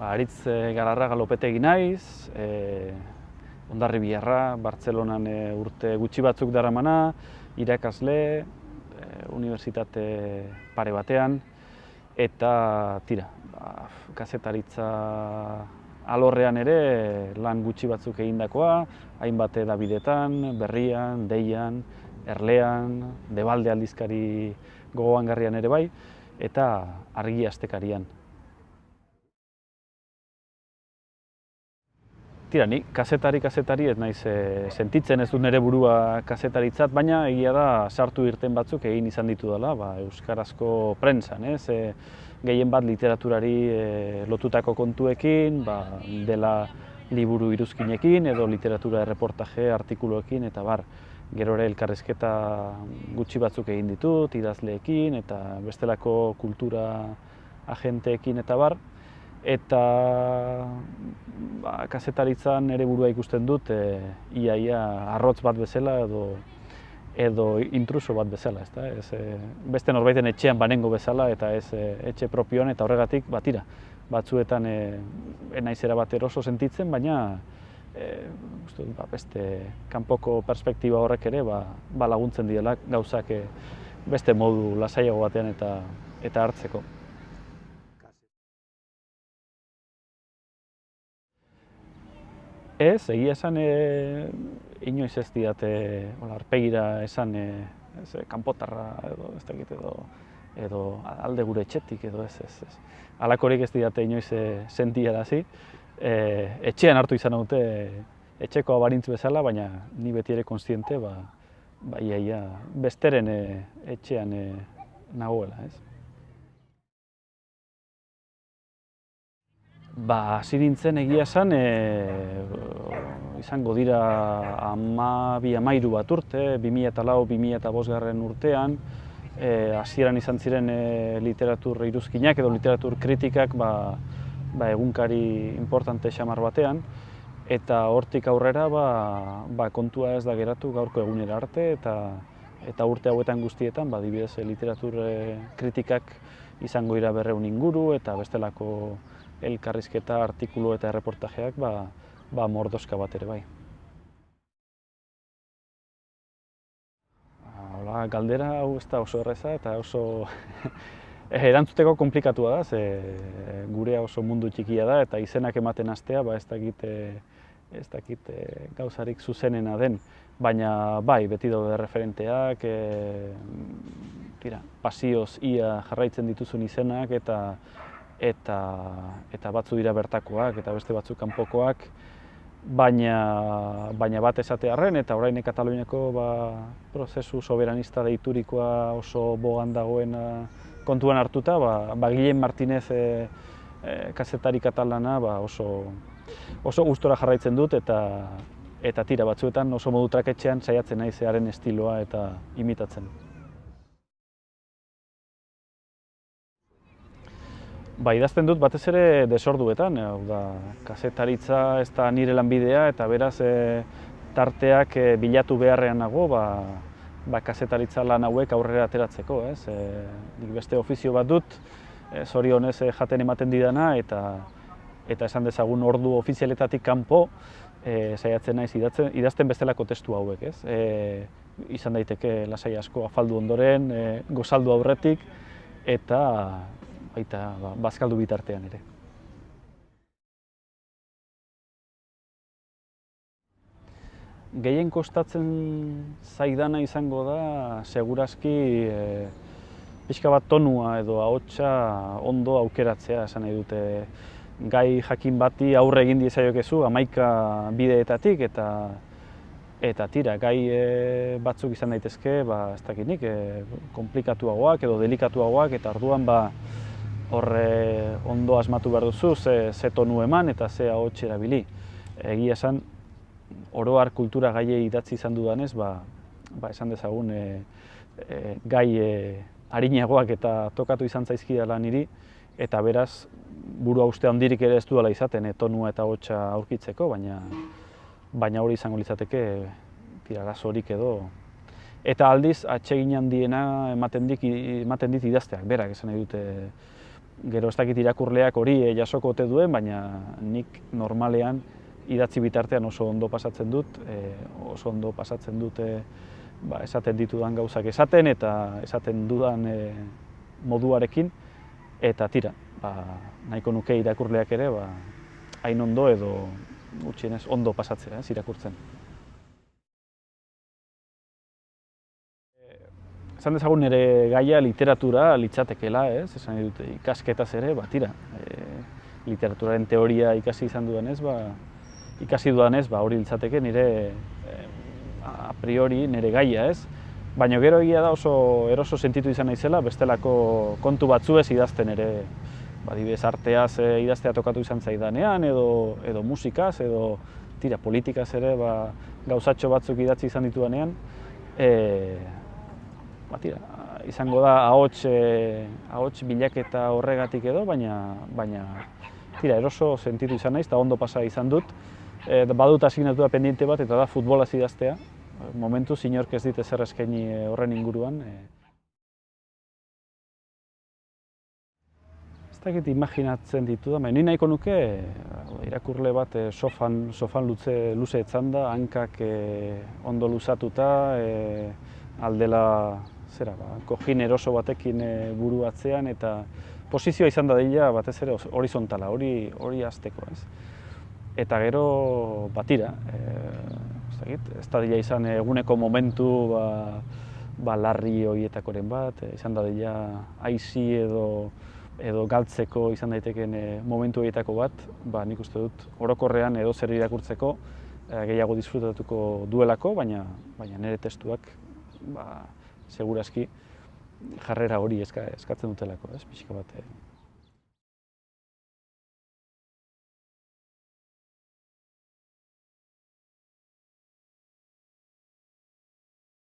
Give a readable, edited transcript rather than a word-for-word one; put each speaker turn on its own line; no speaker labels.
Aritz Galarraga Lopetegi naiz, Hondarribiarra, Bartzelonan urte gutxi batzuk daramana, irakasle, unibertsitate pare batean, eta tira, kazetaritza alorrean ere lan gutxi batzuk egindakoa, hainbat edabidetan, Berrian, Deian, Erlean, Debalde aldizkari gogoangarrian ere bai, eta Argia astekarian. Tira, ni kazetari ez naiz sentitzen ez dut nire burua kazetaritzat, baina egia da sartu irten batzuk egin izan ditu dela, euskarazko prentsan, gehien bat literaturari lotutako kontuekin, dela liburu iruzkinekin edo literatura erreportaje artikuluekin eta gero ere elkarrizketa gutxi batzuk egin ditut, idazleekin eta bestelako kultura agenteekin eta eta kazetaritzan ere burua ikusten dut ia arrotz bat bezala edo intruso bat bezala, beste norbaiten etxean banengo bezala eta ez etxe propioan eta horregatik tira, batzuetan naiz erabat eroso sentitzen, baina beste kanpoko perspektiba horrek ere laguntzen diela gauzak beste modu lasaiago batean eta hartzeko. Ez, egia esan inoiz ez didate aurpegira esan kanpotarra edo alde gure etxetik edo ez. Halakorik ez didate inoiz sentiarazi. Etxean hartu izan dute etxeko abarintz bezala, baina ni beti ere kontziente ia besteren etxean nagoela. Hasi nintzen egia esan, izango dira 12-13 bat urte, 2004-2005 urtean, hasieran izan ziren literatur iruzkinak edo literatur kritikak egunkari importante xamar batean, eta hortik aurrera kontua ez da geratu gaurko egunera arte, eta urte hauetan guztietan, adibidez literatur kritikak izango dira 200 inguru, eta bestelako elkarrizketa, artikulu eta erreportajeak mordoska bat ere bai. Galdera hau ez da oso erreza eta oso erantzuteko konplikatua da, gurea oso mundu txikia da eta izenak ematen hastea ez dakit gauzarik zuzenena den, baina beti daude referenteak, pasioz ia jarraitzen dituzun izenak eta batzu dira bertakoak eta beste batzuk kanpokoak, baina bat esatearren eta orain Kataluniako prozesu soberanista deiturikoa oso bogan dagoen kontuan hartuta, Guillem Martínez kazetari katalana oso gustora jarraitzen dut eta tira batzuetan oso modu traketxean saiatzen naiz haren estiloa eta imitatzen. Idazten dut batez ere desorduetan, kazetaritza ez da nire lanbidea eta beraz tarteak bilatu beharrean nago kazetaritza lan hauek aurrera ateratzeko. Nik beste ofizio bat dut, zorionez jaten ematen didana eta esan dezagun ordu ofizialetatik kanpo saiatzen naiz idazten bestelako testu hauek. Izan daiteke lasai asko afaldu ondoren, gozaldu aurretik eta bazkaldu bitartean ere. Gehien kostatzen zaidana izango da, segurazki pixka bat tonua edo ahotsa ondo aukeratzea, esan nahi dute. Gai jakin bati aurre egin diezaiokezu 11 bideetatik eta tira, gai batzuk izan daitezke, ez dakinik, komplikatuagoak edo delikatuagoak eta orduan horre ondo asmatu behar duzu, ze tonu eman eta ze ahots erabili. Egia esan, oro har kultura gaiei idatzi izan dudanez, esan dezagun gai arinagoak eta tokatu izan zaizkidala niri, eta beraz, burua uste handirik ere ez duela izaten tonua eta ahotsa aurkitzeko, baina hori izango litzateke arazorik edo. Eta aldiz, atsegin handiena ematen dit idazteak, berak esan nahi dute Gero ez dakit irakurleak hori jasoko ote duen, baina nik normalean idatzi bitartean oso ondo pasatzen dut, esaten ditudan gauzak esaten eta esaten dudan moduarekin, eta tira, nahiko nuke irakurleak ere hain ondo edo gutxienez ondo pasatzea irakurtzen. Esan dezagun nire gaia literatura litzatekeela, esan dute ikasketaz ere, tira, literaturaren teoria ikasi izan dudanez, hori litzateke nire a priori nire gaia, baina gero egia da oso eroso sentitu izan naizela, bestelako kontu batzuez idazten ere, adibidez arteaz idaztea tokatu izan zaidanean, edo musikaz, edo tira, politikaz ere gauzatxo batzuk idatzi izan ditudanean, tira, izango da ahots bilaketa horregatik edo, baina tira, eroso sentitu izan naiz eta ondo pasa izan dut. Badut asignatura pendiente bat eta da futbolaz idaztea. Momentuz inork ez dit ezer eskaini horren inguruan. Ez dakit imaginatzen ditudan, ni nahiko nuke irakurle bat sofan luze etzanda, hankak ondo luzatuta, aldela kojin eroso batekin buru atzean, eta posizioa izan da dela batez ere horizontala, hori azteko. Eta gero, tira, ez da dela izan eguneko momentu larri horietakoren bat, izan da dela aizi edo galtzeko izan daiteken momentu horietako bat, nik uste dut orokorrean edo zer irakurtzeko gehiago disfrutatuko duelako, baina nire testuak segurazki jarrera hori eskatzen dutelako, pixka bat.